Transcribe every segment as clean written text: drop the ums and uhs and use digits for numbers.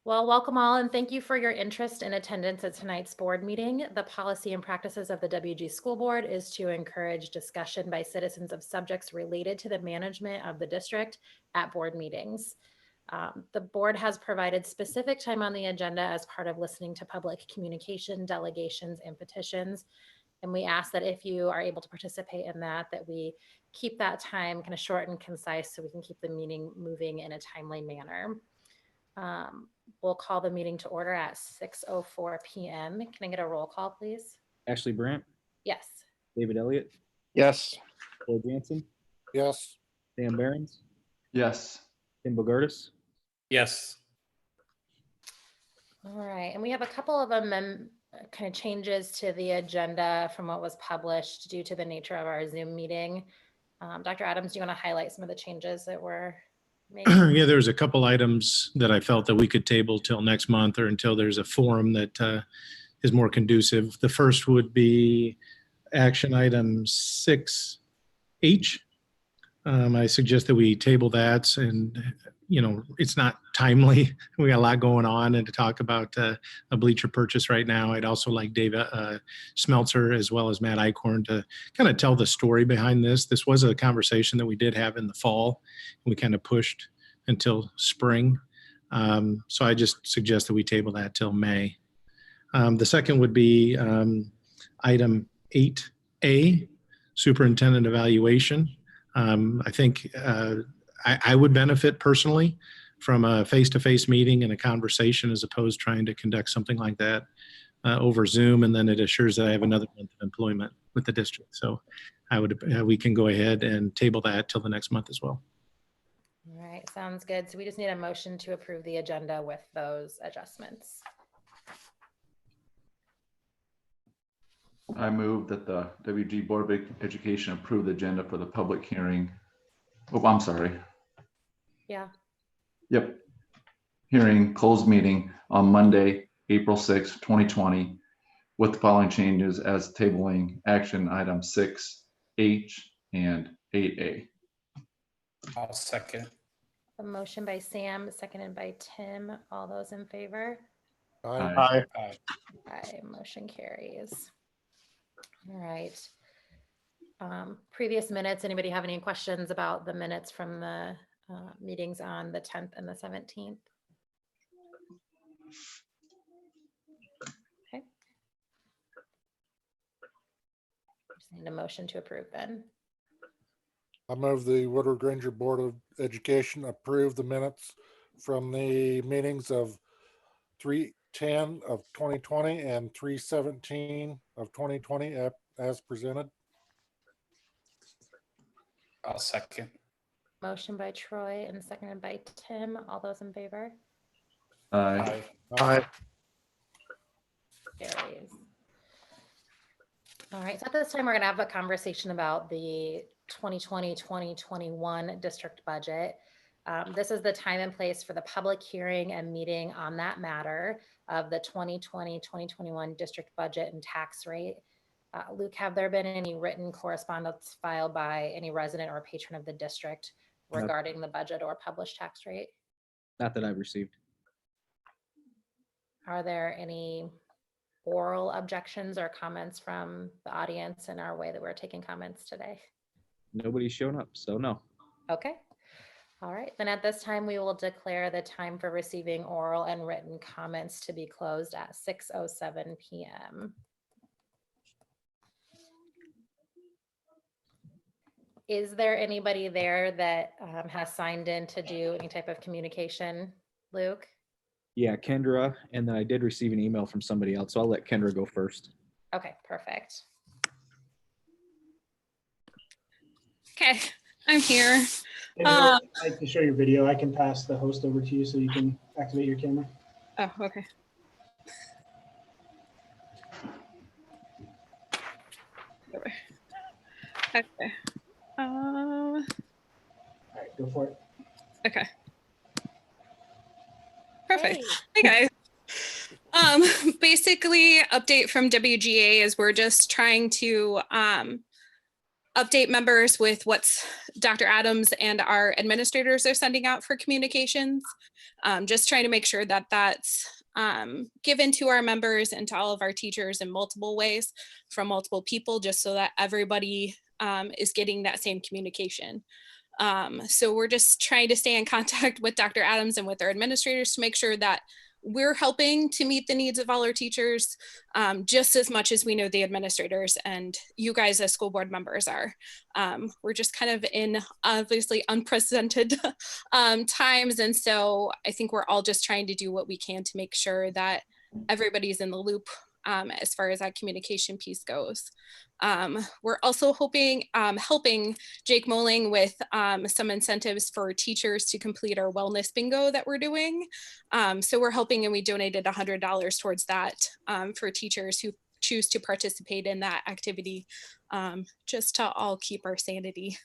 Well, welcome all, and thank you for your interest and attendance at tonight's board meeting. The policy and practices of the WG School Board is to encourage discussion by citizens of subjects related to the management of the district at board meetings. The board has provided specific time on the agenda as part of listening to public communication, delegations, and petitions. And we ask that if you are able to participate in that we keep that time kind of short and concise so we can keep the meeting moving in a timely manner. We'll call the meeting to order at 6:04 p.m. Can I get a roll call, please? Ashley Brandt? Yes. David Elliott? Yes. Paul Jansen? Yes. Dan Behrens? Yes. Tim Bogartis? Yes. All right, and we have a couple of kind of changes to the agenda from what was published due to the nature of our Zoom meeting. Dr. Adams, do you want to highlight some of the changes that were made? Yeah, there's a couple items that I felt that we could table till next month or until there's a forum that is more conducive. The first would be action item 6H. I suggest that we table that, and it's not timely. We got a lot going on and to talk about a bleacher purchase right now. I'd also like David Smeltzer as well as Matt Eichhorn to kind of tell the story behind this. This was a conversation that we did have in the fall, and we kind of pushed until spring. So I just suggest that we table that till May. The second would be item 8A, superintendent evaluation. I think I would benefit personally from a face-to-face meeting and a conversation as opposed to trying to conduct something like that over Zoom, and then it assures that I have another month of employment with the district. So we can go ahead and table that till the next month as well. All right, sounds good. So we just need a motion to approve the agenda with those adjustments. I move that the WG Board of Education approve the agenda for the public hearing. Oh, I'm sorry. Yeah. Yep. Hearing closed meeting on Monday, April 6th, 2020, with the following changes as tabling action item 6H and 8A. I'll second. A motion by Sam, seconded by Tim. All those in favor? Aye. Aye. Aye, motion carries. All right. Previous minutes, anybody have any questions about the minutes from the meetings on the 10th and the 17th? Okay. Just need a motion to approve then. I move the Woodward Granger Board of Education approve the minutes from the meetings of 3/10 of 2020 and 3/17 of 2020 as presented. I'll second. Motion by Troy and seconded by Tim. All those in favor? Aye. Aye. Carries. All right, so at this time, we're going to have a conversation about the 2020-2021 district budget. This is the time and place for the public hearing and meeting on that matter of the 2020-2021 district budget and tax rate. Luke, have there been any written correspondence filed by any resident or patron of the district regarding the budget or published tax rate? Not that I've received. Are there any oral objections or comments from the audience in our way that we're taking comments today? Nobody's shown up, so no. Okay. All right, then at this time, we will declare the time for receiving oral and written comments to be closed at 6:07 p.m. Is there anybody there that has signed in to do any type of communication, Luke? Yeah, Kendra, and then I did receive an email from somebody else, so I'll let Kendra go first. Okay, perfect. Okay, I'm here. If I'd like to show your video, I can pass the host over to you so you can activate your camera. Oh, okay. Okay. All right, go for it. Okay. Perfect. Hey guys. Basically, update from WGA is we're just trying to update members with what's Dr. Adams and our administrators are sending out for communications. Just trying to make sure that that's given to our members and to all of our teachers in multiple ways from multiple people, just so that everybody is getting that same communication. So we're just trying to stay in contact with Dr. Adams and with our administrators to make sure that we're helping to meet the needs of all our teachers just as much as we know the administrators and you guys as school board members are. We're just kind of in obviously unprecedented times. And so I think we're all just trying to do what we can to make sure that everybody's in the loop as far as that communication piece goes. We're also helping Jake Moling with some incentives for teachers to complete our wellness bingo that we're doing. So we're helping, and we donated $100 towards that for teachers who choose to participate in that activity, just to all keep our sanity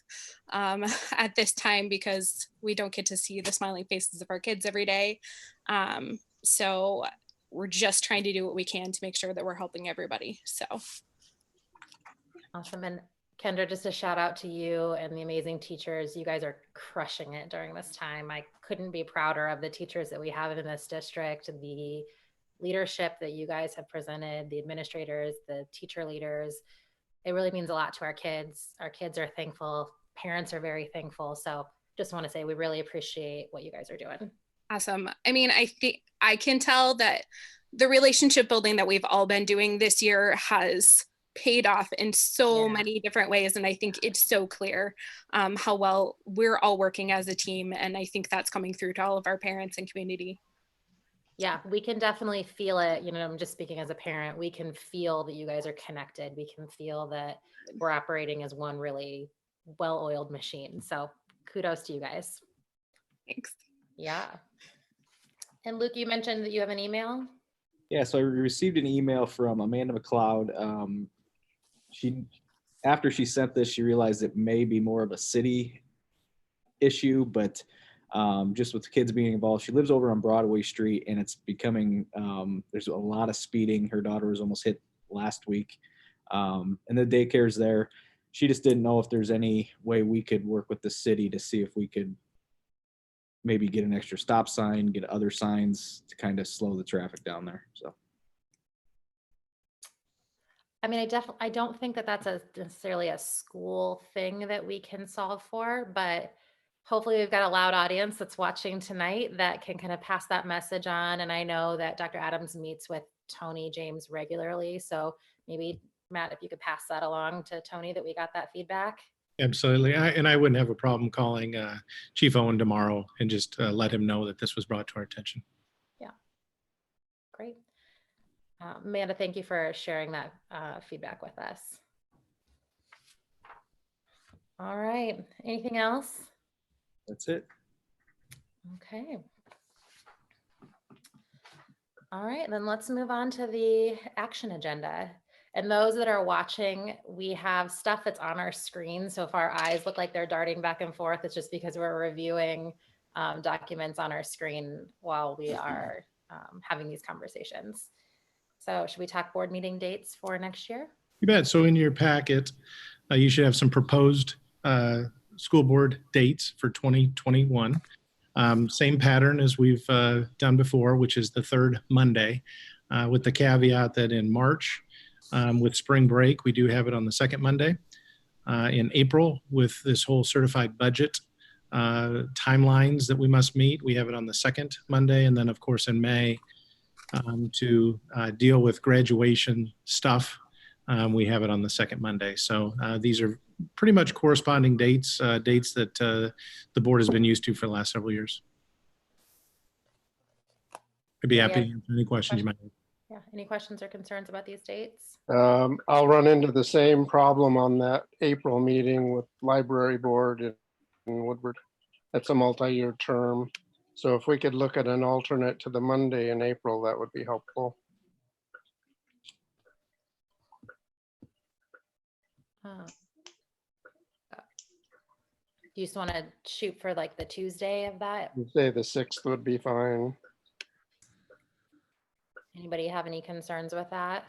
at this time, because we don't get to see the smiling faces of our kids every day. So we're just trying to do what we can to make sure that we're helping everybody. So. Awesome. And Kendra, just a shout out to you and the amazing teachers. You guys are crushing it during this time. I couldn't be prouder of the teachers that we have in this district, the leadership that you guys have presented, the administrators, the teacher leaders. It really means a lot to our kids. Our kids are thankful. Parents are very thankful. So just want to say we really appreciate what you guys are doing. Awesome. I mean, I think I can tell that the relationship building that we've all been doing this year has paid off in so many different ways. And I think it's so clear how well we're all working as a team. And I think that's coming through to all of our parents and community. Yeah, we can definitely feel it. You know, I'm just speaking as a parent. We can feel that you guys are connected. We can feel that we're operating as one really well-oiled machine. So kudos to you guys. Thanks. Yeah. And Luke, you mentioned that you have an email. Yeah, so I received an email from Amanda McLeod. After she sent this, she realized it may be more of a city issue, but just with the kids being involved, she lives over on Broadway Street, and it's becoming, there's a lot of speeding. Her daughter was almost hit last week, and the daycare's there. She just didn't know if there's any way we could work with the city to see if we could maybe get an extra stop sign, get other signs to kind of slow the traffic down there. So. I mean, I don't think that that's necessarily a school thing that we can solve for, but hopefully we've got a loud audience that's watching tonight that can kind of pass that message on. And I know that Dr. Adams meets with Tony James regularly. So maybe Matt, if you could pass that along to Tony, that we got that feedback. Absolutely. I wouldn't have a problem calling Chief Owen tomorrow and just let him know that this was brought to our attention. Yeah. Great. Amanda, thank you for sharing that feedback with us. All right. Anything else? That's it. Okay. All right, then let's move on to the action agenda. And those that are watching, we have stuff that's on our screen. So if our eyes look like they're darting back and forth, it's just because we're reviewing documents on our screen while we are having these conversations. So should we talk board meeting dates for next year? You bet. So in your packet, you should have some proposed school board dates for 2021. Same pattern as we've done before, which is the third Monday, with the caveat that in March, with spring break, we do have it on the second Monday. In April, with this whole certified budget timelines that we must meet, we have it on the second Monday. And then, of course, in May, to deal with graduation stuff, we have it on the second Monday. So these are pretty much corresponding dates, dates that the board has been used to for the last several years. I'd be happy to answer any questions you might have. Yeah, any questions or concerns about these dates? I'll run into the same problem on that April meeting with library board in Woodward. That's a multi-year term. So if we could look at an alternate to the Monday in April, that would be helpful. Do you just want to shoot for like the Tuesday of that? You'd say the 6th would be fine. Anybody have any concerns with that?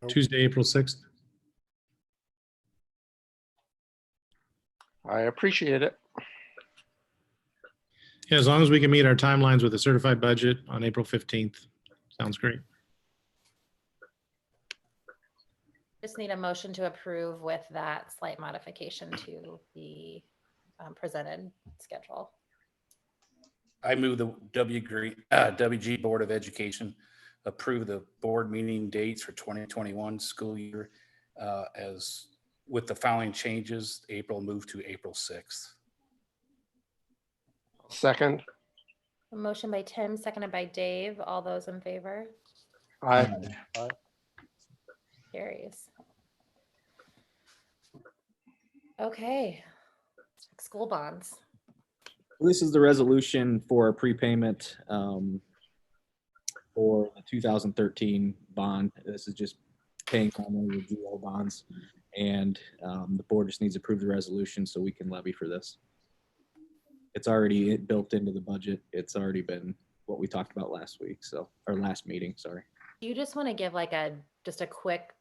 Tuesday, April 6th. I appreciate it. Yeah, as long as we can meet our timelines with a certified budget on April 15th. Sounds great. Just need a motion to approve with that slight modification to the presented schedule. I move the WG Board of Education approve the board meeting dates for 2021 school year as with the following changes. April moved to April 6th. Second. A motion by Tim, seconded by Dave. All those in favor? Aye. Carries. Okay. School bonds. This is the resolution for a prepayment for the 2013 bond. This is just paying on the GO bonds, and the board just needs to approve the resolution so we can levy for this. It's already built into the budget. It's already been what we talked about last week, or last meeting, sorry. Do you just want to give like just a quick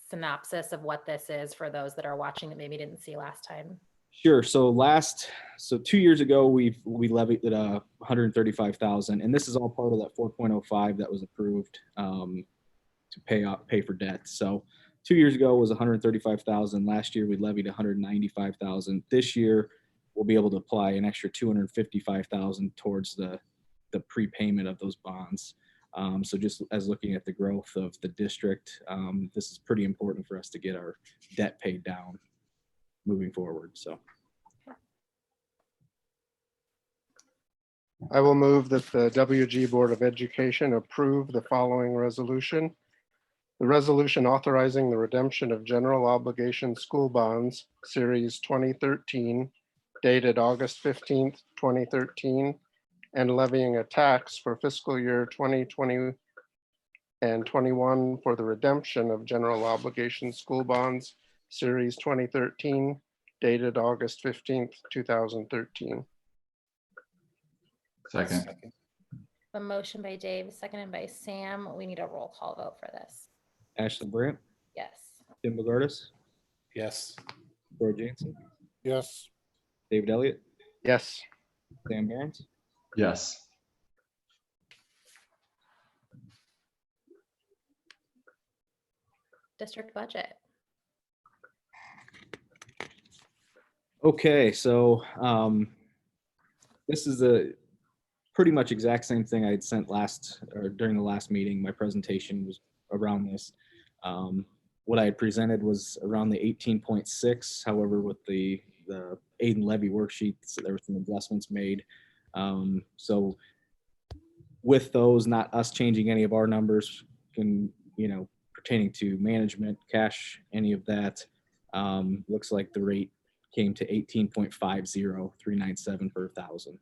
synopsis of what this is for those that are watching that maybe didn't see last time? Sure. So 2 years ago, we levied $135,000, and this is all part of that 4.05 that was approved to pay for debt. So 2 years ago was $135,000. Last year we levied $195,000. This year we'll be able to apply an extra $255,000 towards the prepayment of those bonds. So just as looking at the growth of the district, this is pretty important for us to get our debt paid down moving forward. So I will move that the WG Board of Education approve the following resolution. The resolution authorizing the redemption of general obligation school bonds, Series 2013, dated August 15th, 2013, and levying a tax for fiscal year 2020 and 21 for the redemption of general obligation school bonds, Series 2013, dated August 15th, 2013. Second. A motion by Dave, seconded by Sam. We need a roll call vote for this. Ashley Brandt, Yes. Tim Bogardus, Yes. George Jansen, yes, David Elliott, Yes. Sam Barons. Yes. District budget. Okay, so this is a pretty much exact same thing I had sent during the last meeting. My presentation was around this. What I had presented was around the 18.6. However, with the aid and levy worksheets, there were some adjustments made. So with those, not us changing any of our numbers, pertaining to management, cash, any of that, looks like the rate came to 18.50397 per 1,000.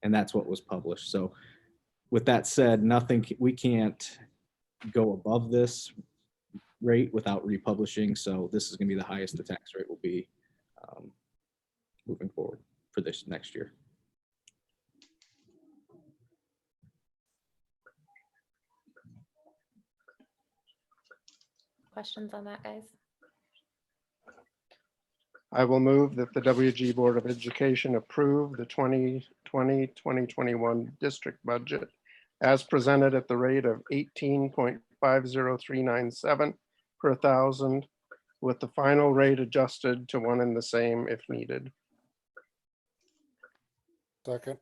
And that's what was published. So with that said, we can't go above this rate without republishing. So this is going to be the highest the tax rate will be moving forward for this next year. Questions on that, guys? I will move that the WG Board of Education approve the 2020-2021 district budget as presented at the rate of 18.50397 per 1,000, with the final rate adjusted to one and the same if needed. second,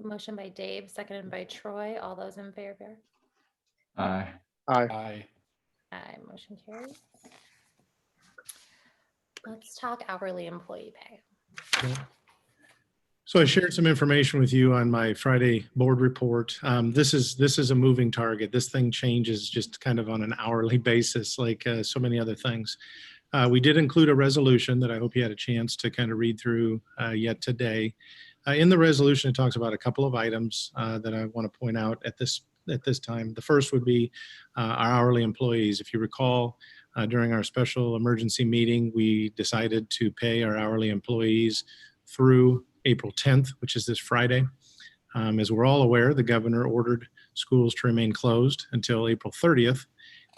A motion by Dave, seconded by Troy. All those in favor? Aye. Aye. Aye. Aye, motion carries. Let's talk hourly employee pay. So I shared some information with you on my Friday board report. This is a moving target. This thing changes just kind of on an hourly basis, like so many other things. We did include a resolution that I hope you had a chance to kind of read through yet today. In the resolution, it talks about a couple of items that I want to point out at this time. The first would be our hourly employees. If you recall, during our special emergency meeting, we decided to pay our hourly employees through April 10th, which is this Friday. As we're all aware, the governor ordered schools to remain closed until April 30th.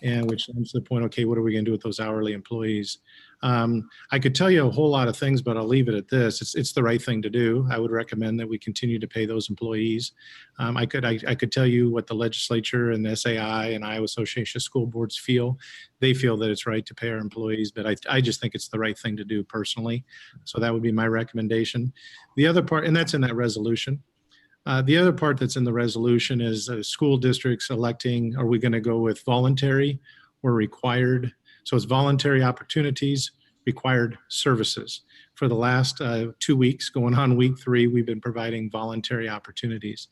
and which comes to the point, okay, what are we going to do with those hourly employees? I could tell you a whole lot of things, but I'll leave it at this. It's the right thing to do. I would recommend that we continue to pay those employees. I could tell you what the legislature and the SAI and Iowa Association of School Boards feel. They feel that it's right to pay our employees, but I just think it's the right thing to do personally. So that would be my recommendation. The other part, and that's in that resolution. The other part that's in the resolution is school districts electing, are we going to go with voluntary or required? So it's voluntary opportunities, required services. For the last 2 weeks, going on week 3, we've been providing voluntary opportunities.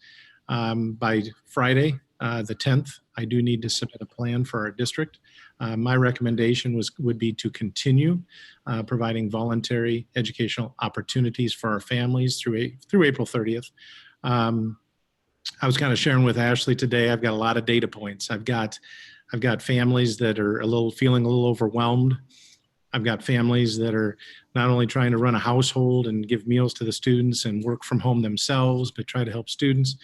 By Friday, the 10th, I do need to submit a plan for our district. My recommendation would be to continue providing voluntary educational opportunities for our families through April 30th. I was kind of sharing with Ashley today, I've got a lot of data points. I've got families that are feeling a little overwhelmed. I've got families that are not only trying to run a household and give meals to the students and work from home themselves, but try to help students.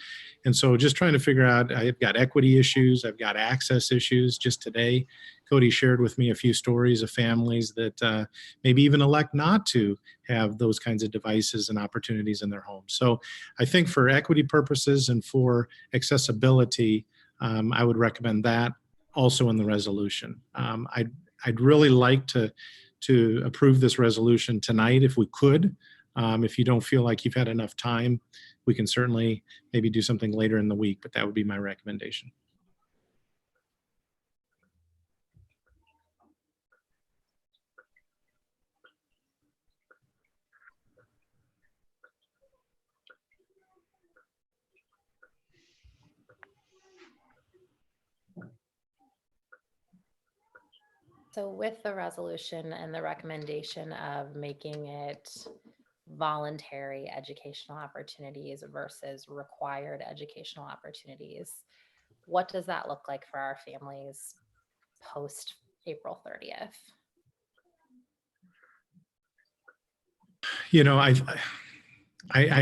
And so just trying to figure out, I've got equity issues, I've got access issues. Just today, Cody shared with me a few stories of families that maybe even elect not to have those kinds of devices and opportunities in their homes. So I think for equity purposes and for accessibility, I would recommend that also in the resolution. I'd really like to approve this resolution tonight if we could. If you don't feel like you've had enough time, we can certainly maybe do something later in the week, but that would be my recommendation. So with the resolution and the recommendation of making it voluntary educational opportunities versus required educational opportunities, what does that look like for our families post April 30th? You know, I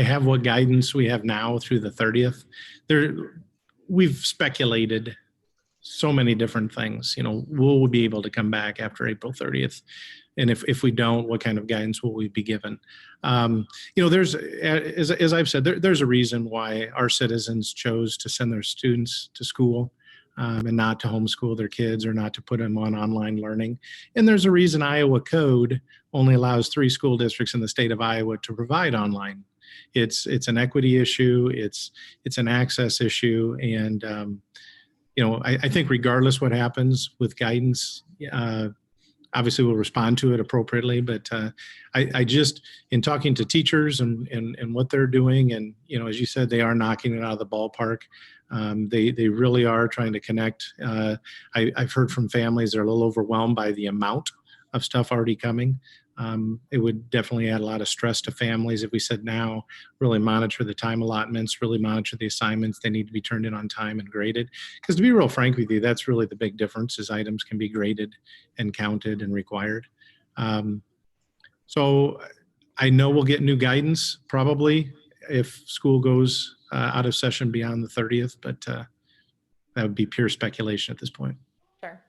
have what guidance we have now through the 30th. We've speculated so many different things. You know, will we be able to come back after April 30th? And if we don't, what kind of guidance will we be given? You know, there's, as I've said, there's a reason why our citizens chose to send their students to school and not to homeschool their kids or not to put them on online learning. And there's a reason Iowa code only allows 3 school districts in the state of Iowa to provide online. It's an equity issue. It's an access issue. And, you know, I think regardless what happens with guidance, obviously we'll respond to it appropriately, but I just, in talking to teachers and what they're doing, and, you know, as you said, they are knocking it out of the ballpark. They really are trying to connect. I've heard from families that are a little overwhelmed by the amount of stuff already coming. It would definitely add a lot of stress to families if we said now, really monitor the time allotments, really monitor the assignments. They need to be turned in on time and graded. Because to be real frank with you, that's really the big difference, is items can be graded and counted and required. So I know we'll get new guidance probably if school goes out of session beyond the 30th, but that would be pure speculation at this point. Sure.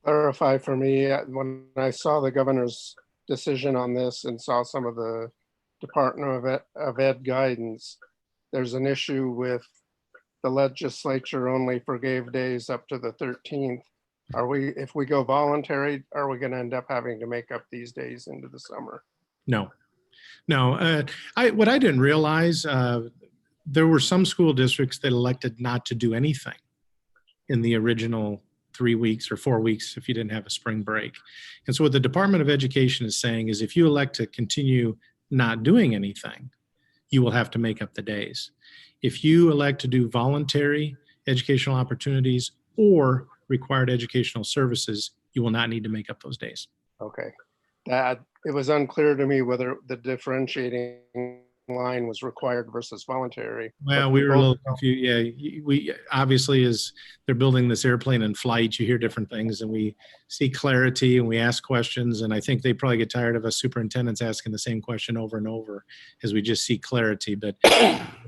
Clarify for me, when I saw the governor's decision on this and saw some of the Department of Ed guidance, there's an issue with the legislature only forgave days up to the 13th. If we go voluntary, are we going to end up having to make up these days into the summer? No. What I didn't realize, there were some school districts that elected not to do anything in the original 3 weeks or 4 weeks if you didn't have a spring break. And so what the Department of Education is saying is if you elect to continue not doing anything, you will have to make up the days. If you elect to do voluntary educational opportunities or required educational services, you will not need to make up those days. Okay. It was unclear to me whether the differentiating line was required versus voluntary. Well, we were a little confused. Yeah, we obviously, as they're building this airplane in flight, you hear different things, and we see clarity and we ask questions. And I think they probably get tired of us superintendents asking the same question over and over as we just see clarity. But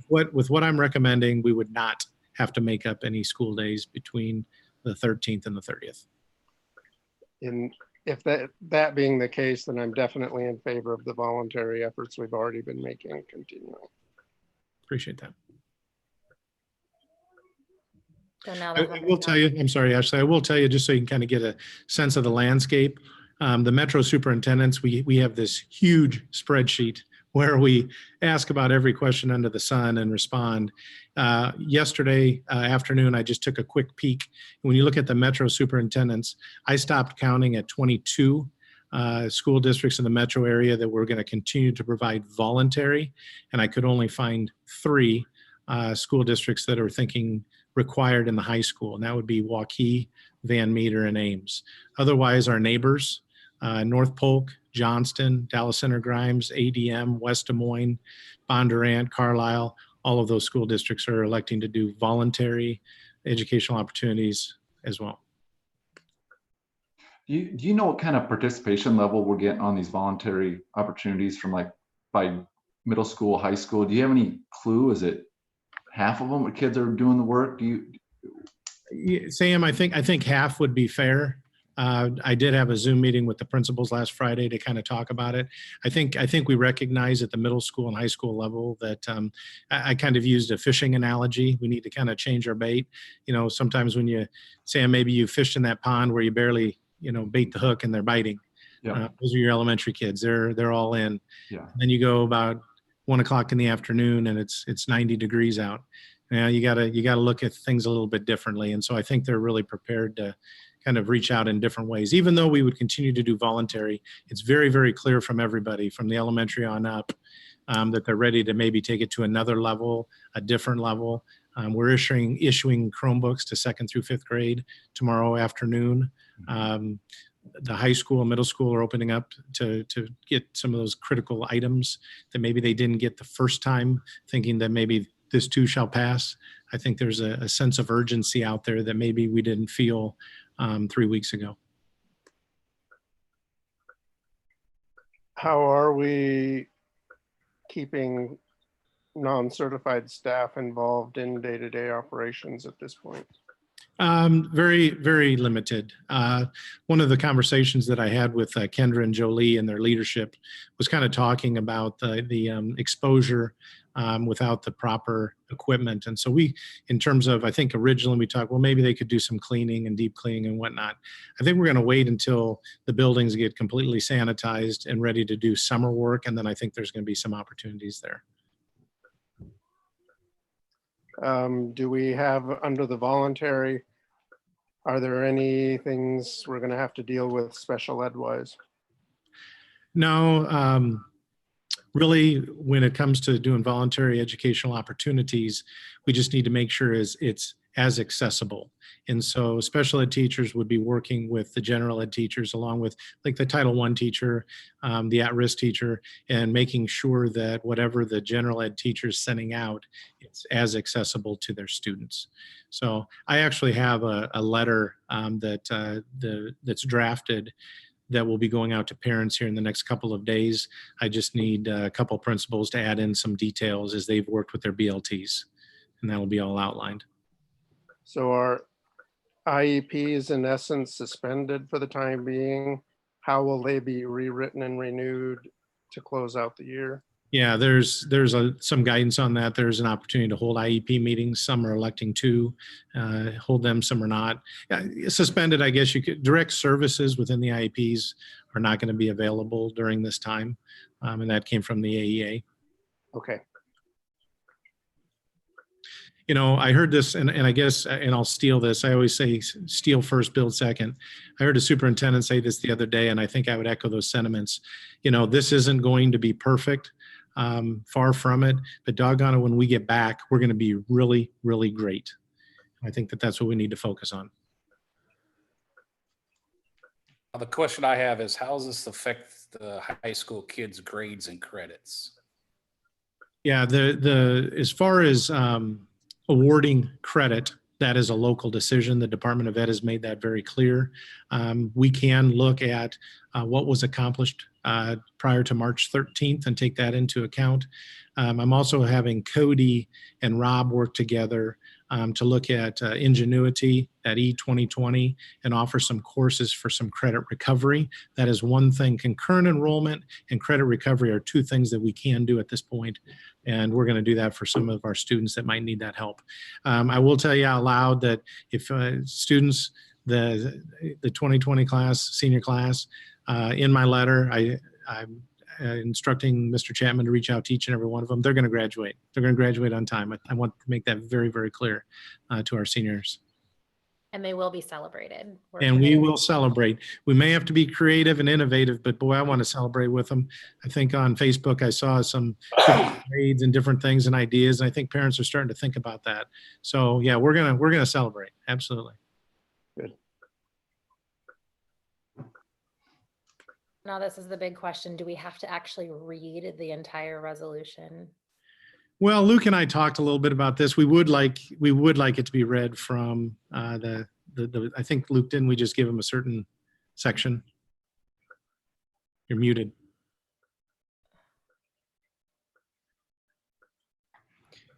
with what I'm recommending, we would not have to make up any school days between the 13th and the 30th. if that being the case, then I'm definitely in favor of the voluntary efforts we've already been making continuing. Appreciate that. So now I will tell you, I'm sorry, Ashley, I will tell you, just so you can kind of get a sense of the landscape. The Metro superintendents, we have this huge spreadsheet where we ask about every question under the sun and respond. Yesterday afternoon, I just took a quick peek. When you look at the Metro superintendents, I stopped counting at 22 school districts in the Metro area that we're going to continue to provide voluntary, and I could only find 3 school districts that are thinking required in the high school, and that would be Waukee, Van Meter, and Ames. Otherwise, our neighbors, North Polk, Johnston, Dallas Center Grimes, ADM, West Des Moines, Bondurant, Carlisle, all of those school districts are electing to do voluntary educational opportunities as well. Do you know what kind of participation level we're getting on these voluntary opportunities from, like, by middle school, high school? Do you have any clue? Is it half of them the kids are doing the work? Sam, I think half would be fair. I did have a Zoom meeting with the principals last Friday to kind of talk about it. I think we recognize at the middle school and high school level that I kind of used a fishing analogy. We need to kind of change our bait. You know, sometimes when you, Sam, maybe you fished in that pond where you barely, bait the hook and they're biting. Yeah. Those are your elementary kids. They're all in. Yeah. And then you go about 1 o'clock in the afternoon and it's 90 degrees out. Now you gotta look at things a little bit differently. And so I think they're really prepared to kind of reach out in different ways. Even though we would continue to do voluntary, it's very, very clear from everybody from the elementary on up that they're ready to maybe take it to another level, a different level. We're issuing Chromebooks to 2nd through 5th grade tomorrow afternoon. The high school and middle school are opening up to get some of those critical items that maybe they didn't get the first time, thinking that maybe this too shall pass. I think there's a sense of urgency out there that maybe we didn't feel 3 weeks ago. How are we keeping non-certified staff involved in day-to-day operations at this point? Very, very limited. One of the conversations that I had with Kendra and Jolie and their leadership was kind of talking about the exposure without the proper equipment. And so in terms of, I think originally we talked, well, maybe they could do some cleaning and deep cleaning and whatnot. I think we're going to wait until the buildings get completely sanitized and ready to do summer work. And then I think there's going to be some opportunities there. Do we have, under the voluntary, are there any things we're going to have to deal with special ed wise? No, really, when it comes to doing voluntary educational opportunities, we just need to make sure it's as accessible. And so special ed teachers would be working with the general ed teachers along with like the Title I teacher, the at-risk teacher, and making sure that whatever the general ed teacher is sending out, it's as accessible to their students. So I actually have a letter that's drafted that will be going out to parents here in the next couple of days. I just need a couple principals to add in some details as they've worked with their BLTs, and that will be all outlined. So are IEPs in essence suspended for the time being? How will they be rewritten and renewed to close out the year? Yeah, there's some guidance on that. There's an opportunity to hold IEP meetings. Some are electing to hold them, some are not. Suspended, I guess you could. Direct services within the IEPs are not going to be available during this time. And that came from the AEA. Okay. You know, I heard this, and I guess, and I'll steal this. I always say steal first, build second. I heard a superintendent say this the other day, and I think I would echo those sentiments. You know, this isn't going to be perfect, far from it, but doggone it, when we get back, we're going to be really, really great. I think that's what we need to focus on. The question I have is, how does this affect the high school kids' grades and credits? Yeah, as far as awarding credit, that is a local decision. The Department of Ed has made that very clear. We can look at what was accomplished prior to March 13th and take that into account. I'm also having Cody and Rob work together to look at ingenuity at E2020 and offer some courses for some credit recovery. That is one thing. Concurrent enrollment and credit recovery are two things that we can do at this point, and we're going to do that for some of our students that might need that help. I will tell you out loud that if students, the 2020 class, senior class, in my letter, I'm instructing Mr. Chapman to reach out to each and every one of them. They're going to graduate. They're going to graduate on time. I want to make that very, very clear to our seniors. And they will be celebrated. And we will celebrate. We may have to be creative and innovative, but boy, I want to celebrate with them. I think on Facebook, I saw some grades and different things and ideas. And I think parents are starting to think about that. So yeah, we're going to celebrate. Absolutely. Now, this is the big question. Do we have to actually read the entire resolution? Well, Luke and I talked a little bit about this. We would like it to be read from the I think, Luke, didn't we just give him a certain section? You're muted.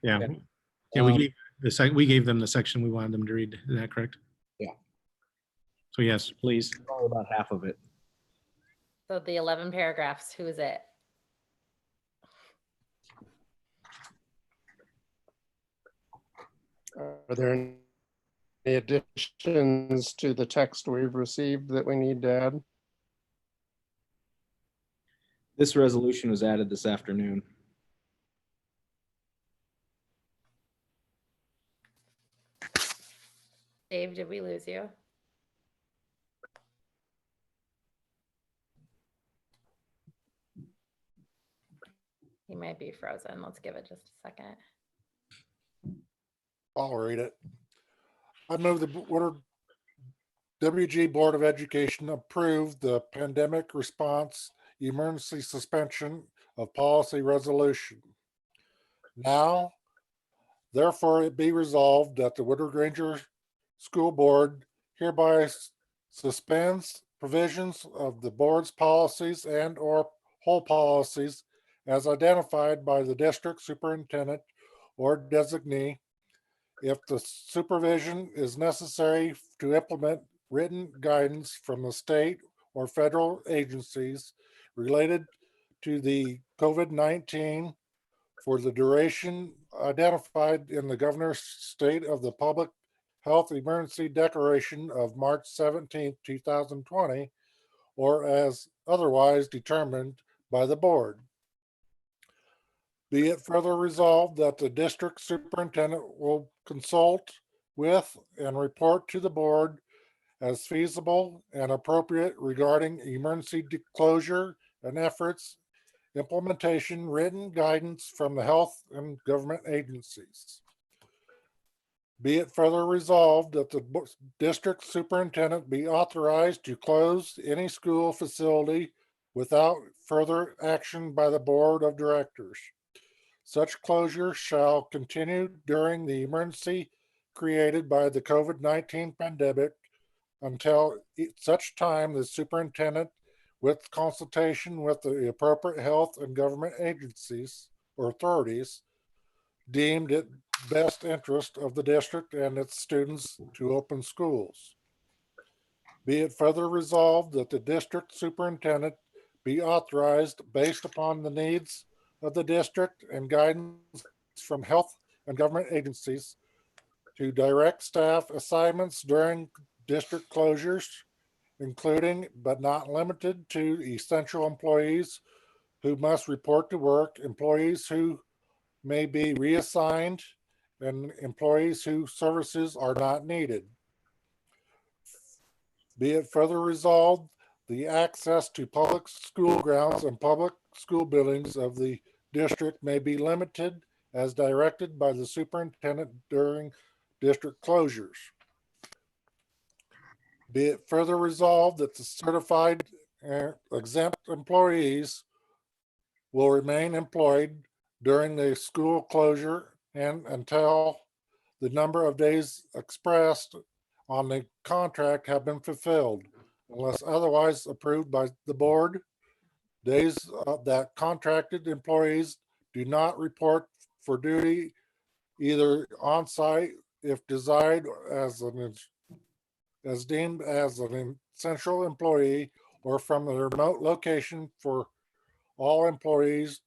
Yeah. Yeah, we gave them the section we wanted them to read. Is that correct? Yeah. So yes, please. Probably about half of it. So the 11 paragraphs, who is it? Are there any additions to the text we've received that we need to add? This resolution was added this afternoon. Dave, did we lose you? He might be frozen. Let's give it just a second. I'll read it. I move the WG Board of Education approve the pandemic response emergency suspension of policy resolution. Now, therefore, it be resolved that the Woodward Granger School Board hereby suspends provisions of the board's policies and/or whole policies as identified by the district superintendent or designee if the supervision is necessary to implement written guidance from the state or federal agencies related to the COVID-19 for the duration identified in the governor's state of the public health emergency declaration of March 17, 2020, or as otherwise determined by the board. Be it further resolved that the district superintendent will consult with and report to the board as feasible and appropriate regarding emergency closure and efforts, implementation, written guidance from the health and government agencies. Be it further resolved that the district superintendent be authorized to close any school facility without further action by the board of directors. Such closure shall continue during the emergency created by the COVID-19 pandemic until such time the superintendent, with consultation with the appropriate health and government agencies or authorities, deemed it best interest of the district and its students to open schools. Be it further resolved that the district superintendent be authorized based upon the needs of the district and guidance from health and government agencies to direct staff assignments during district closures, including but not limited to essential employees who must report to work, employees who may be reassigned, and employees whose services are not needed. Be it further resolved, the access to public school grounds and public school buildings of the district may be limited as directed by the superintendent during district closures. Be it further resolved that the certified exempt employees will remain employed during the school closure and until the number of days expressed on the contract have been fulfilled. unless otherwise approved by the board. Days that contracted employees do not report for duty either on-site if desired as deemed as an essential employee or from the remote location for all employees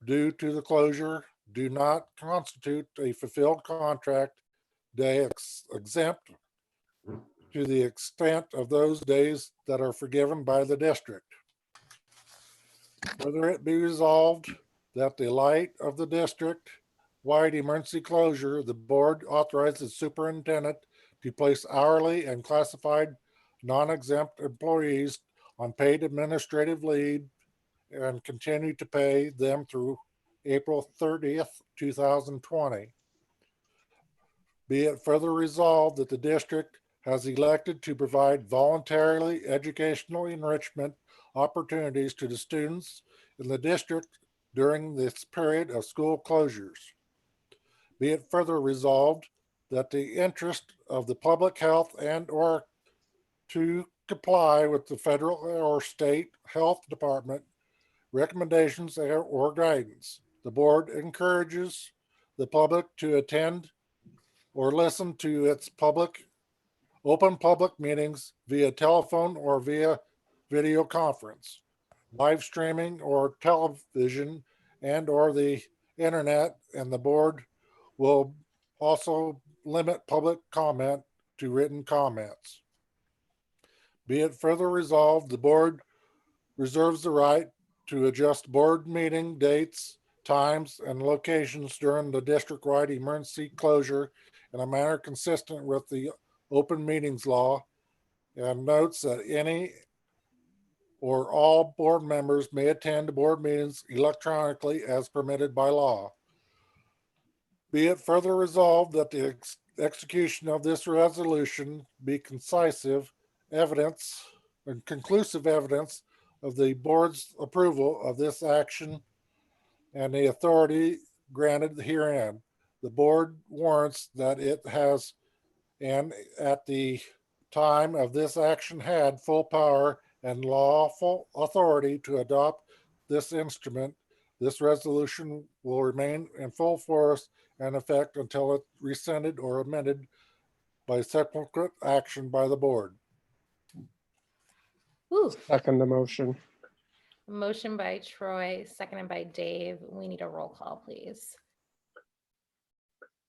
due to the closure do not constitute a fulfilled contract day exempt to the extent of those days that are forgiven by the district. Whether it be resolved that the light of the district-wide emergency closure, the board authorizes superintendent to place hourly and classified non-exempt employees on paid administrative leave and continue to pay them through April 30th, 2020. Be it further resolved that the district has elected to provide voluntarily educational enrichment opportunities to the students in the district during this period of school closures. Be it further resolved that the interest of the public health and or to comply with the federal or state health department recommendations or guidance. The board encourages the public to attend or listen to its open public meetings via telephone or via video conference, live streaming or television and or the internet, and the board will also limit public comment to written comments. Be it further resolved, the board reserves the right to adjust board meeting dates, times, and locations during the district-wide emergency closure in a manner consistent with the open meetings law, and notes that any or all board members may attend board meetings electronically as permitted by law. Be it further resolved that the execution of this resolution be conclusive evidence of the board's approval of this action and the authority granted herein. The board warrants that it has, and at the time of this action had, full power and lawful authority to adopt this instrument. This resolution will remain in full force and effect until it rescinded or amended by subsequent action by the board. Ooh, Second the motion. motion by Troy, seconded by Dave. We need a roll call, please.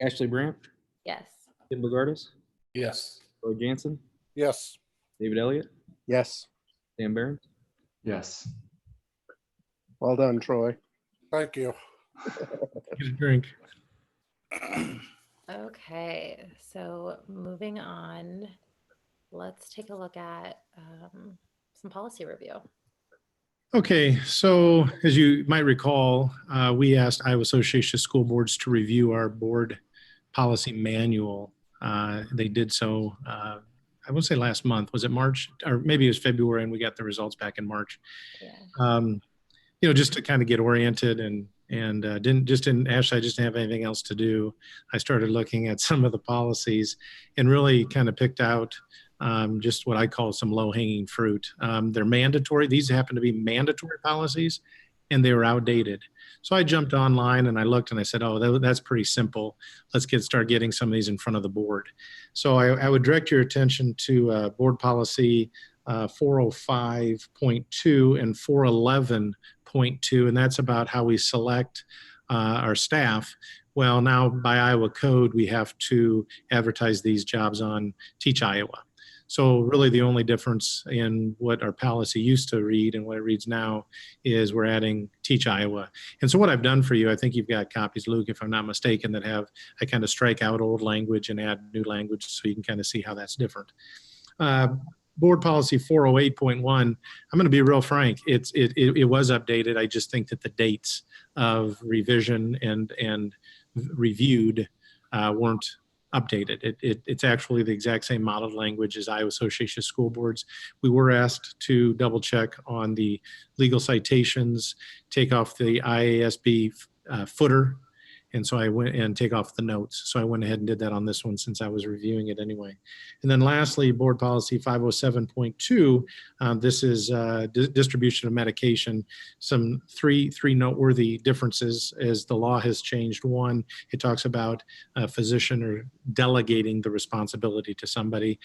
Ashley Brandt, Yes. Kim Bogardus, Yes. Troy Jansen, Yes. David Elliott, Yes. Dan Barron. Yes. Well done, Troy. Thank you. Get a drink. Okay, so moving on, let's take a look at some policy review. Okay, so as you might recall, we asked Iowa Association of School Boards to review our board policy manual. They did so, I would say last month. Was it March? Or maybe it was February, and we got the results back in March. Yeah. Just to kind of get oriented and Ashley, I just didn't have anything else to do. I started looking at some of the policies and really kind of picked out just what I call some low-hanging fruit. They're mandatory. These happen to be mandatory policies, and they were outdated. So I jumped online and I looked and I said, oh, that's pretty simple. Let's start getting some of these in front of the board. So I would direct your attention to board policy 405.2 and 411.2, and that's about how we select our staff. Well, now by Iowa code, we have to advertise these jobs on Teach Iowa. So really the only difference in what our policy used to read and what it reads now is we're adding Teach Iowa. And so what I've done for you, I think you've got copies, Luke, if I'm not mistaken, that I kind of strike out old language and add new language so you can kind of see how that's different. Board policy 408.1, I'm going to be real frank, it was updated. I just think that the dates of revision and reviewed weren't updated. It's actually the exact same modeled language as Iowa Association of School Boards. We were asked to double check on the legal citations, take off the IASB footer, And so I went and take off the notes. So I went ahead and did that on this one since I was reviewing it anyway. And then lastly, board policy 507.2, this is distribution of medication. Some three noteworthy differences as the law has changed. One, it talks about a physician or delegating the responsibility to somebody.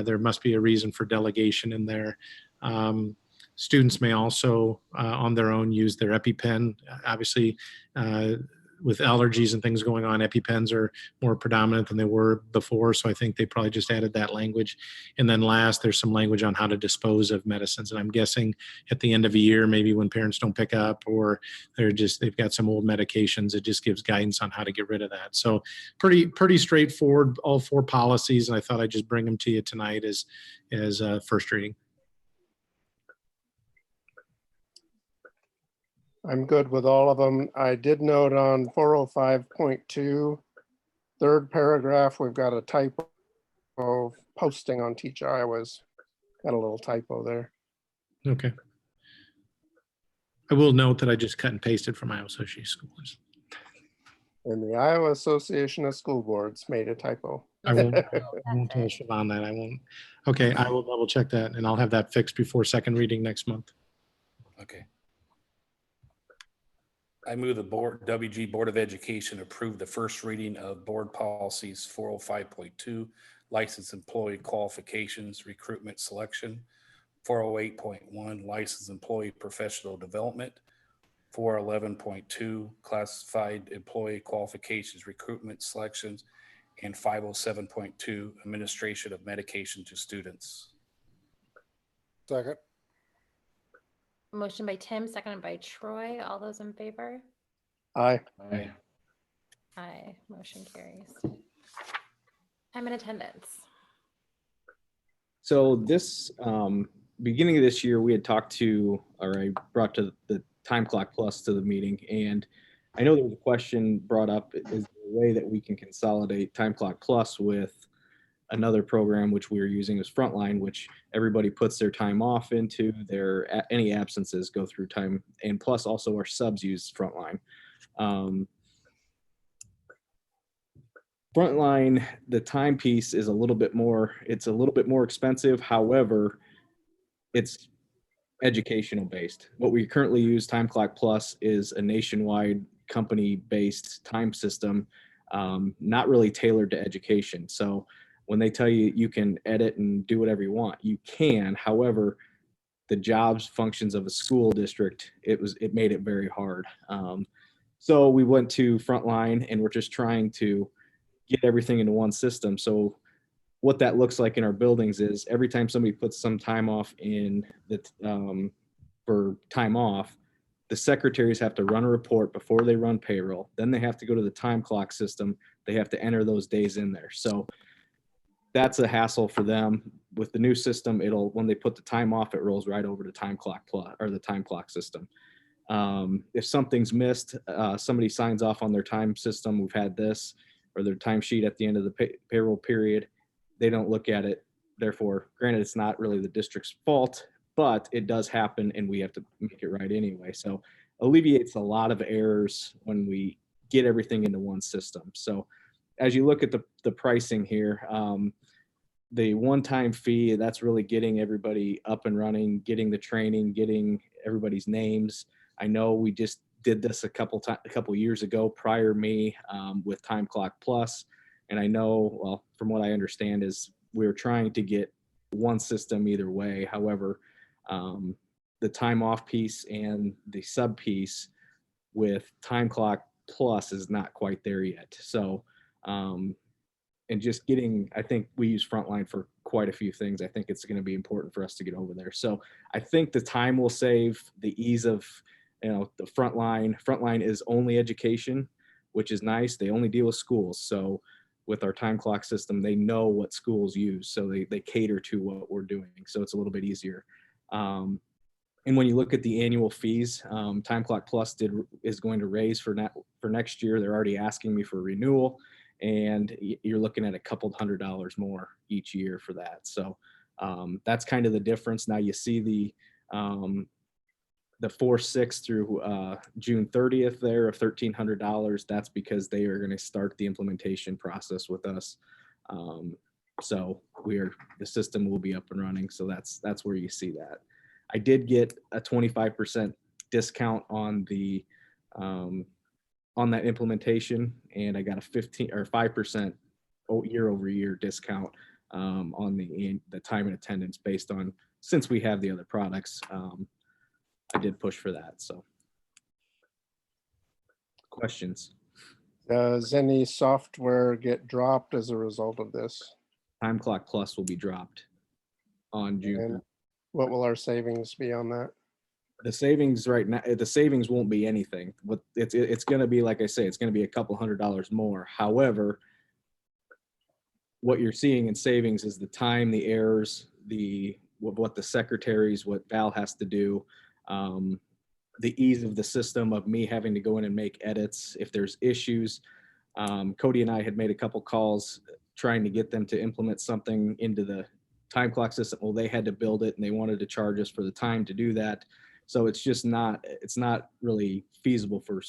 There must be a reason for delegation in there. Students may also on their own use their EpiPen. Obviously, with allergies and things going on, EpiPens are more predominant than they were before. So I think they probably just added that language. And then last, there's some language on how to dispose of medicines. And I'm guessing at the end of a year, maybe when parents don't pick up or they've got some old medications, it just gives guidance on how to get rid of that. So pretty straightforward, all 4 policies. And I thought I'd just bring them to you tonight as first reading. I'm good with all of them. I did note on 405.2, third paragraph, we've got a typo of posting on Teach Iowa's. Got a little typo there. Okay. I will note that I just cut and pasted from Iowa Association of Schools. And the Iowa Association of School Boards made a typo. I won't tell Siobhan that. I won't. Okay, I will double check that and I'll have that fixed before second reading next month. Okay. I move the WG Board of Education approve the first reading of board policies 405.2, licensed employee qualifications, recruitment selection, 408.1, licensed employee professional development, 411.2, classified employee qualifications, recruitment selections, and 507.2, administration of medication to students. Second. Motion by Tim, seconded by Troy. All those in favor? Aye. Aye. Aye. Motion carries. Time and attendance. So this beginning of this year, we had talked to, or I brought to the Time Clock Plus to the meeting, and I know there was a question brought up: is there a way that we can consolidate Time Clock Plus with another program which we were using as Frontline, which everybody puts their time off into, their any absences go through Time, and plus also our subs use Frontline. Frontline, the time piece is a little bit more, it's a little bit more expensive. However, it's educational based. What we currently use, Time Clock Plus, is a nationwide company based time system, not really tailored to education. So when they tell you you can edit and do whatever you want, you can. However, the jobs functions of a school district, it made it very hard. So we went to Frontline, and we're just trying to get everything into one system. So what that looks like in our buildings is every time somebody puts some time off in the for time off, the secretaries have to run a report before they run payroll. Then they have to go to the time clock system. They have to enter those days in there. So that's a hassle for them. With the new system, when they put the time off, it rolls right over to Time Clock Plus or the time clock system. If something's missed, somebody signs off on their time system. We've had this, or their timesheet at the end of the payroll period. They don't look at it. Therefore, granted, it's not really the district's fault, but it does happen and we have to make it right anyway. So alleviates a lot of errors when we get everything into one system. So as you look at the pricing here, the one-time fee, that's really getting everybody up and running, getting the training, getting everybody's names. I know we just did this a couple years ago prior me with Time Clock Plus. And I know, well, from what I understand is we were trying to get one system either way. However, the time off piece and the sub piece with Time Clock Plus is not quite there yet. So, and just getting, I think we use Frontline for quite a few things. I think it's going to be important for us to get over there. So I think the time will save, the ease of, the Frontline is only education, which is nice. They only deal with schools. So with our time clock system, they know what schools use. So they cater to what we're doing. So it's a little bit easier. And when you look at the annual fees, Time Clock Plus is going to raise for next year. They're already asking me for renewal, and you're looking at a couple $100 more each year for that. So that's kind of the difference. Now you see the the 4/6 through June 30th there of $1,300, that's because they are going to start the implementation process with us. So the system will be up and running. So that's where you see that. I did get a 25% discount on the on that implementation, and I got a 5% year-over-year discount on the time and attendance based on, since we have the other products. I did push for that. So questions? Does any software get dropped as a result of this? Time Clock Plus will be dropped on June. And what will our savings be on that? The savings right now, the savings won't be anything. But it's going to be, like I say, it's going to be a couple $100 more. However, what you're seeing in savings is the time, the errors, what the secretaries, what Val has to do, the ease of the system of me having to go in and make edits if there's issues. Cody and I had made a couple calls trying to get them to implement something into the time clock system. Well, they had to build it and they wanted to charge us for the time to do that. So it's not really feasible for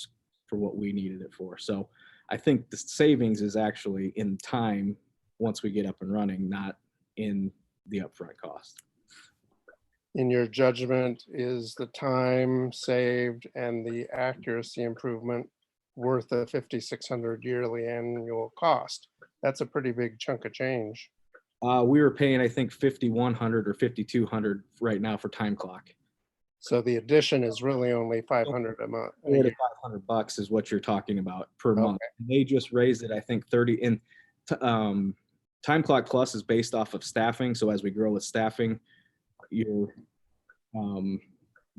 what we needed it for. So I think the savings is actually in time once we get up and running, not in the upfront cost. In your judgment, is the time saved and the accuracy improvement worth the $5,600 yearly annual cost? That's a pretty big chunk of change. We were paying, I think, $5,100 or $5,200 right now for time clock. So the addition is really only $500 a month. $400 to $500 is what you're talking about per month. They just raised it, I think, 30. And Time Clock Plus is based off of staffing. So as we grow with staffing,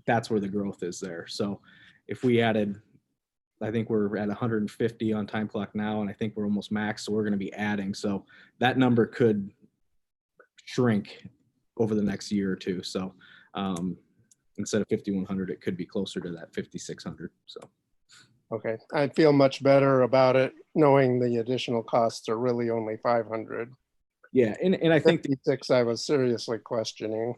that's where the growth is there. So if we added, I think we're at 150 on Time Clock now, and I think we're almost max. So we're going to be adding. So that number could shrink over the next year or two. So instead of 5,100, it could be closer to that 5,600. So. Okay, I feel much better about it knowing the additional costs are really only 500. Yeah, and I think 56 I was seriously questioning.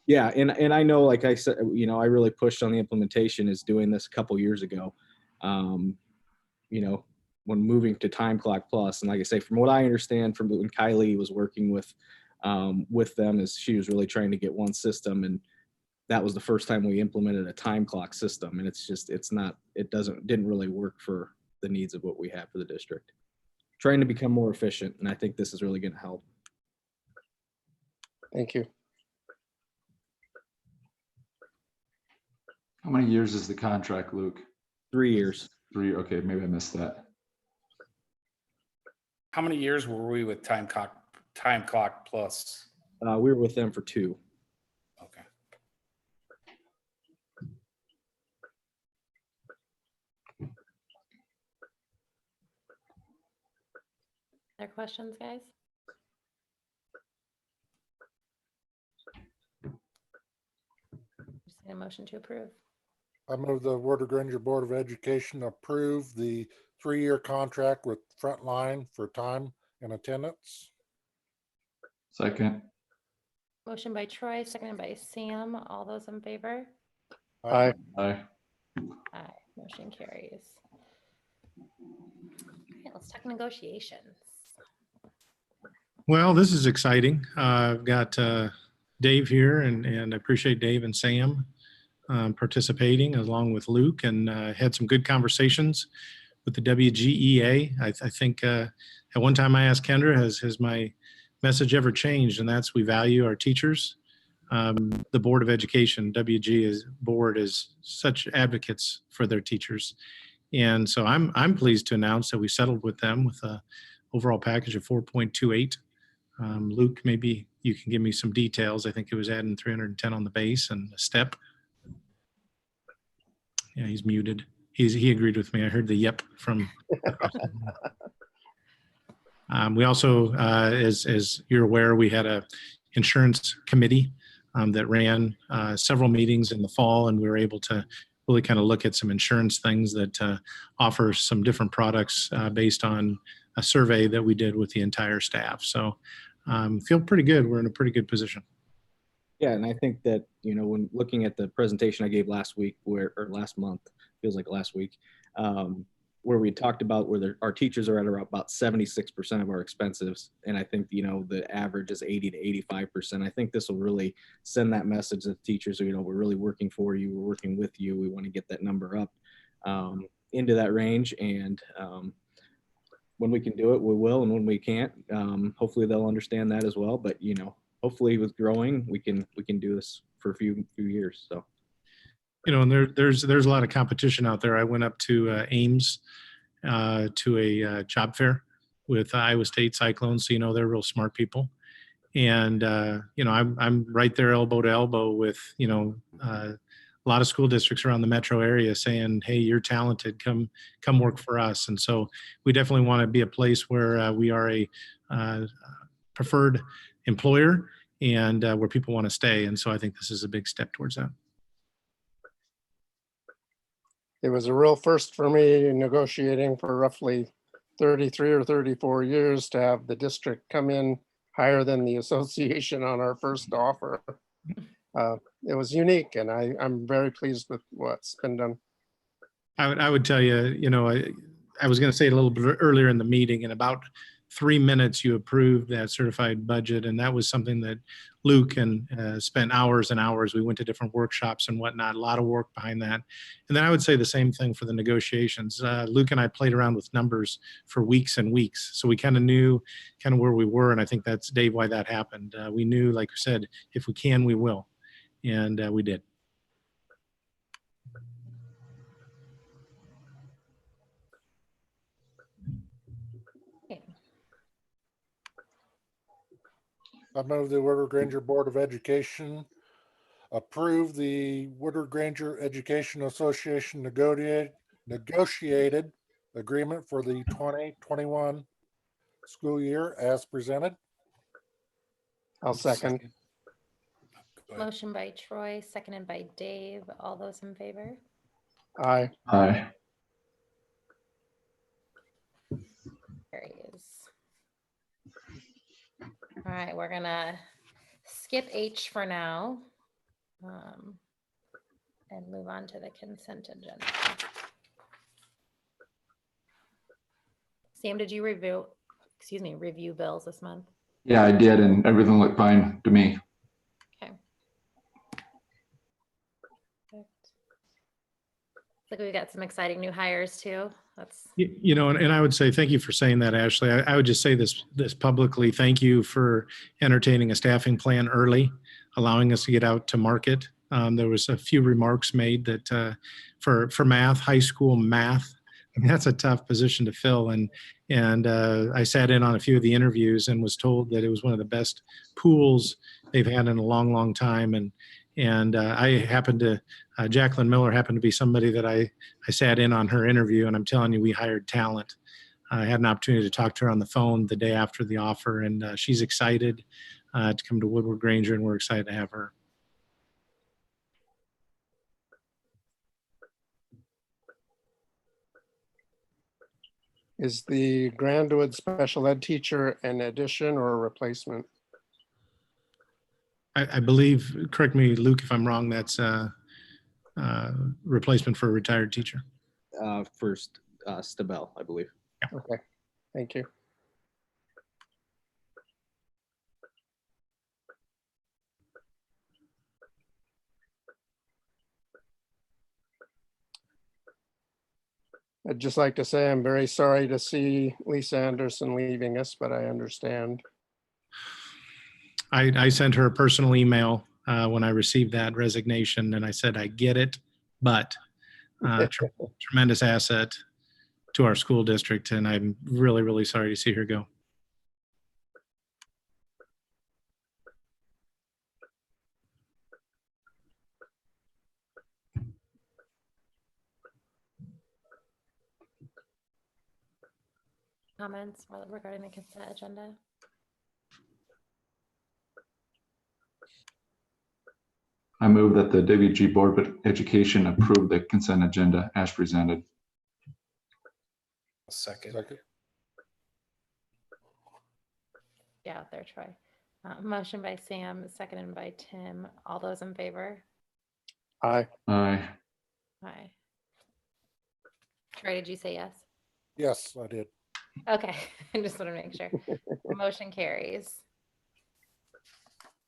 Yeah, and I know, like I said, I really pushed on the implementation is doing this a couple years ago. When moving to Time Clock Plus, and like I say, from what I understand from when Kylie was working with them, is she was really trying to get one system, and that was the first time we implemented a time clock system, and didn't really work for the needs of what we have for the district. Trying to become more efficient, and I think this is really going to help. Thank you. How many years is the contract, Luke? 3 years. 3, okay, maybe I missed that. How many years were we with Time Clock Plus? We were with them for 2. Okay. Other questions, guys? Just need a motion to approve. I move the Woodward Granger Board of Education approve the 3-year contract with Frontline for time and attendance. Second. Motion by Troy, seconded by Sam. All those in favor? Aye. Aye. Aye. Motion carries. Okay, let's talk negotiations. Well, this is exciting. I've got Dave here, and I appreciate Dave and Sam participating along with Luke, and had some good conversations with the WGEA. I think at one time I asked Kendra, has my message ever changed? And that's, we value our teachers. The Board of Education, WG board, is such advocates for their teachers. And so I'm pleased to announce that we settled with them with a overall package of 4.28. Luke, maybe you can give me some details. I think it was adding 310 on the base and a step. Yeah, he's muted. He agreed with me. I heard the yep from. We also, as you're aware, we had a insurance committee that ran several meetings in the fall, and we were able to really kind of look at some insurance things that offer some different products based on a survey that we did with the entire staff. So feel pretty good. We're in a pretty good position. Yeah, and I think that, when looking at the presentation I gave last week, or last month, feels like last week, where we talked about where our teachers are at around about 76% of our expenses. And I think, the average is 80 to 85%. I think this will really send that message to the teachers, we're really working for you, we're working with you, we want to get that number up into that range. And when we can do it, we will. And when we can't, hopefully they'll understand that as well. But, hopefully with growing, we can do this for a few years. So, And there's a lot of competition out there. I went up to Ames to a job fair with Iowa State Cyclones. So, they're real smart people. And, I'm right there elbow to elbow with, a lot of school districts around the metro area saying, hey, you're talented, come work for us. And so we definitely want to be a place where we are a preferred employer and where people want to stay. And so I think this is a big step towards that. It was a real first for me negotiating for roughly 33 or 34 years to have the district come in higher than the association on our first offer. It was unique, and I'm very pleased with what's been done. I would tell you, I was going to say it a little bit earlier in the meeting, in about 3 minutes, you approved that certified budget. And that was something that Luke and spent hours and hours. We went to different workshops and whatnot, a lot of work behind that. And then I would say the same thing for the negotiations. Luke and I played around with numbers for weeks and weeks. So we kind of knew where we were. And I think that's, Dave, why that happened. We knew, like we said, if we can, we will. And we did. I move the Woodward Granger Board of Education approve the Woodward Granger Education Association negotiated agreement for the 2021 school year as presented. I'll second. Go ahead. Motion by Troy, seconded by Dave. All those in favor? Aye. Aye. Carries. All right, we're gonna skip H for now and move on to the consent agenda. Sam, did you review bills this month? Yeah, I did, and everything looked fine to me. Okay. Perfect. Looks like we've got some exciting new hires too. That's And I would say thank you for saying that, Ashley. I would just say this publicly. Thank you for entertaining a staffing plan early, allowing us to get out to market. There was a few remarks made that for math, high school math, that's a tough position to fill. And I sat in on a few of the interviews and was told that it was one of the best pools they've had in a long, long time. And I happened to, Jacqueline Miller happened to be somebody that I sat in on her interview, and I'm telling you, we hired talent. I had an opportunity to talk to her on the phone the day after the offer, and she's excited to come to Woodward Granger, and we're excited to have her. Is the Grandwood special ed teacher an addition or a replacement? I believe, correct me, Luke, if I'm wrong, that's a replacement for a retired teacher. First, Stabell, I believe. Okay, thank you. I'd just like to say I'm very sorry to see Lisa Anderson leaving us, but I understand. I sent her a personal email when I received that resignation, and I said, I get it, but tremendous asset to our school district, and I'm really, really sorry to see her go. comments regarding the consent agenda. I move that the WG Board of Education approve the consent agenda as presented. Second. Second. Yeah, there, Troy. Motion by Sam, seconded by Tim. All those in favor? Aye. Aye. Aye. Troy, did you say yes? Yes, I did. Okay, I just want to make sure. Motion carries.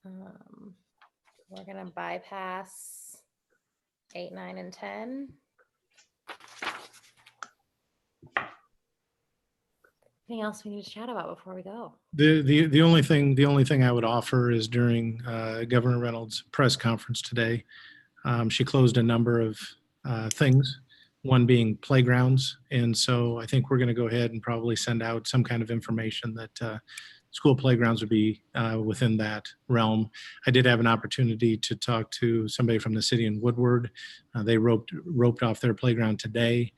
We're gonna bypass 8, 9, and 10. Anything else we need to chat about before we go? The only thing I would offer is during Governor Reynolds' press conference today, she closed a number of things, one being playgrounds. And so I think we're going to go ahead and probably send out some kind of information that school playgrounds would be within that realm. I did have an opportunity to talk to somebody from the city in Woodward. They roped off their playground today.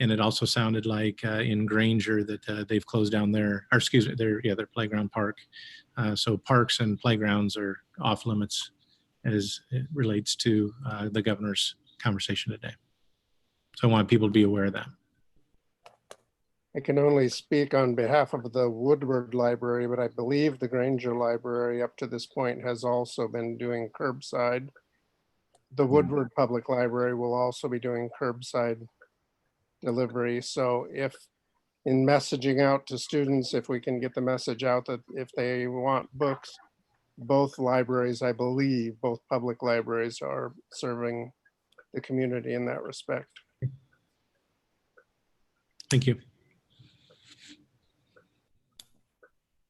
And it also sounded like in Granger that they've closed down their playground park. So parks and playgrounds are off limits as it relates to the governor's conversation today. So I want people to be aware of that. I can only speak on behalf of the Woodward Library, but I believe the Granger Library up to this point has also been doing curbside. The Woodward Public Library will also be doing curbside delivery. So if in messaging out to students, if we can get the message out that if they want books, both libraries, I believe, both public libraries are serving the community in that respect. Thank you.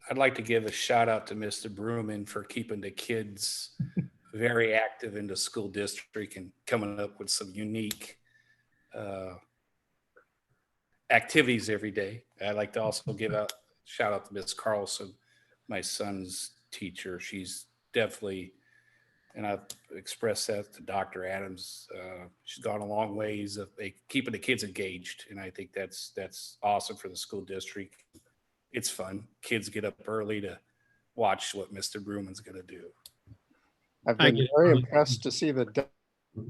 I'd like to give a shout out to Mr. Bruman for keeping the kids very active in the school district and coming up with some unique activities every day. I'd like to also give a shout out to Ms. Carlson, my son's teacher. She's definitely, and I've expressed that to Dr. Adams, she's gone a long ways of keeping the kids engaged. And I think that's awesome for the school district. It's fun. Kids get up early to watch what Mr. Bruman's going to do. I've been very impressed to see the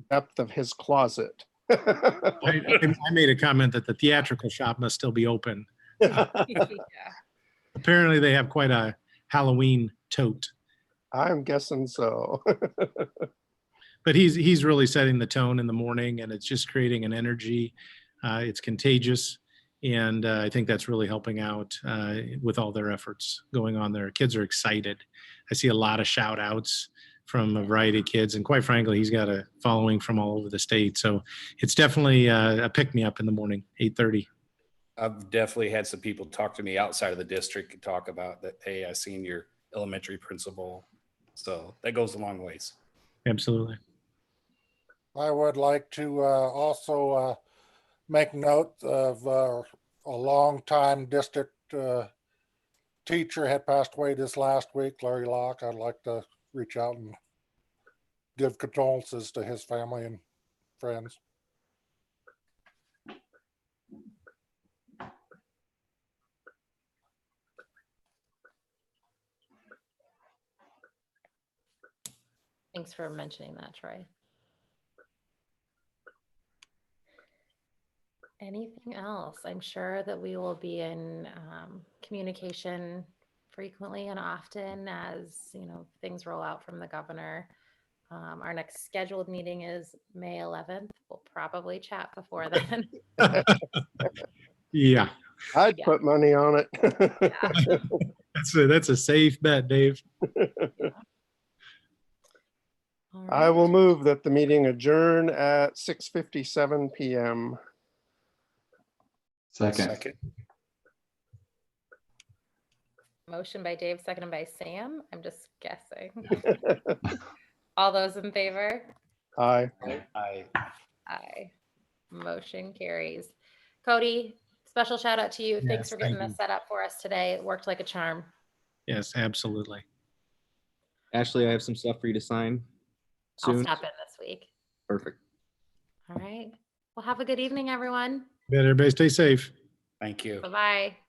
depth of his closet. I made a comment that the theatrical shop must still be open. Apparently they have quite a Halloween tote. I'm guessing so. But he's really setting the tone in the morning, and it's just creating an energy. It's contagious, and I think that's really helping out with all their efforts going on there. Kids are excited. I see a lot of shout outs from a variety of kids, and quite frankly, he's got a following from all over the state. So it's definitely a pick-me-up in the morning, 8:30. I've definitely had some people talk to me outside of the district and talk about that. Hey, I seen your elementary principal. So that goes a long ways. Absolutely. I would like to also make note of a longtime district teacher had passed away this last week, Larry Locke. I'd like to reach out and give condolences to his family and friends. Thanks for mentioning that, Troy. Anything else? I'm sure that we will be in communication frequently and often as things roll out from the governor. Our next scheduled meeting is May 11th. We'll probably chat before then. Yeah. I'd put money on it. That's a safe bet, Dave. I will move that the meeting adjourn at 6:57 p.m. Second. Motion by Dave, seconded by Sam. I'm just guessing. All those in favor? Aye. Aye. Motion carries. Cody, special shout out to you. Thanks Yes, for getting thank this set up for us today. It worked like a charm. Yes, absolutely. Ashley, I have some stuff for you to sign soon. I'll stop in this week. Perfect. All right. Well, have a good evening, everyone. Everybody stay safe. Thank you. Bye-bye.